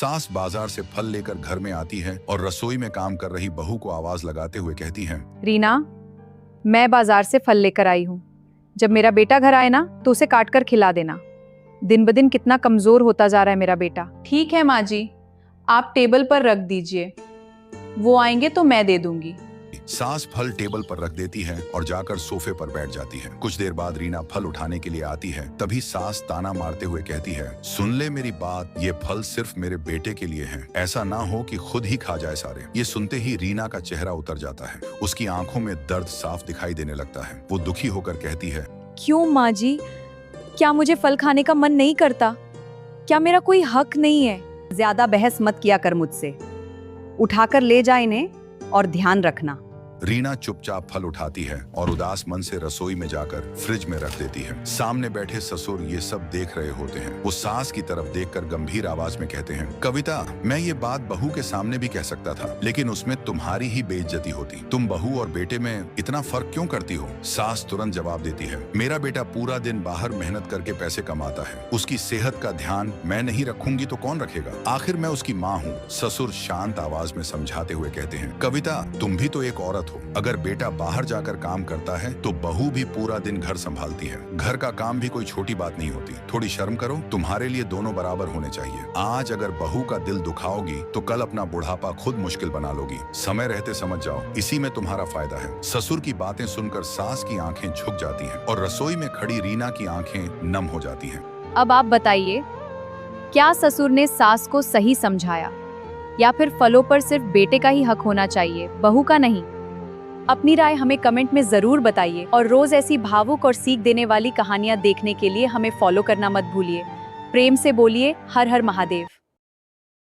सास बाजार से फल लेकर घर में आती है और रसोई में काम कर रही बहू को आवाज लगाते हुए कहती है, रीना, मैं बाजार से फल लेकर आई हूँ। जब मेरा बेटा घर आए ना तो उसे काट कर खिला देना। दिन ब दिन कितना कमजोर होता जा रहा है मेरा बेटा। ठीक है माँ जी, आप टेबल पर रख दीजिए, वो आएंगे तो मैं दे दूंगी। सास फल टेबल पर रख देती है और जाकर सोफे पर बैठ जाती है। कुछ देर बाद रीना फल उठाने के लिए आती है। तभी सास ताना मारते हुए कहती है, सुन ले मेरी बात, ये फल सिर्फ मेरे बेटे के लिए हैं। ऐसा ना हो कि खुद ही खा जाए सारे। ये सुनते ही रीना का चेहरा उतर जाता है। उसकी आंखों में दर्द साफ दिखाई देने लगता है। वो दुखी होकर कहती है, क्यों माँ जी, क्या मुझे फल खाने का मन नहीं करता? क्या मेरा कोई हक नहीं है? ज्यादा बहस मत किया कर मुझसे। उठाकर ले जा इन्हें और ध्यान रखना। रीना चुपचाप फल उठाती है और उदास मन से रसोई में जाकर फ्रिज में रख देती है। सामने बैठे ससुर ये सब देख रहे होते हैं। वो सास की तरफ देखकर गंभीर आवाज में कहते हैं, कविता, मैं ये बात बहू के सामने भी कह सकता था, लेकिन उसमें तुम्हारी ही बेइज्जती होती। तुम बहू और बेटे में इतना फर्क क्यों करती हो? सास तुरंत जवाब देती है, मेरा बेटा पूरा दिन बाहर मेहनत करके पैसे कमाता है, उसकी सेहत का ध्यान मैं नहीं रखूंगी तो कौन रखेगा? आखिर मैं उसकी माँ हूँ। ससुर शांत आवाज में समझाते हुए कहते हैं, कविता, तुम भी तो एक औरत हो। अगर बेटा बाहर जाकर काम करता है तो बहू भी पूरा दिन घर संभालती है। घर का काम भी कोई छोटी बात नहीं होती। थोड़ी शर्म करो, तुम्हारे लिए दोनों बराबर होने चाहिए। आज अगर बहू का दिल दुखाओगी तो कल अपना बुढ़ापा खुद मुश्किल बना लोगी। समय रहते समझ जाओ, इसी में तुम्हारा फायदा है। ससुर की बातें सुनकर सास की आंखें झुक जाती हैं और रसोई में खड़ी रीना की आंखें नम हो जाती हैं। अब आप बताइए, क्या ससुर ने सास को सही समझाया, या फिर फलों पर सिर्फ बेटे का ही हक होना चाहिए, बहू का नहीं? अपनी राय हमें कमेंट में जरूर बताइए और रोज ऐसी भावुक और सीख देने वाली कहानियां देखने के लिए हमें फॉलो करना मत भूलिए। प्रेम से बोलिए, हर हर महादेव।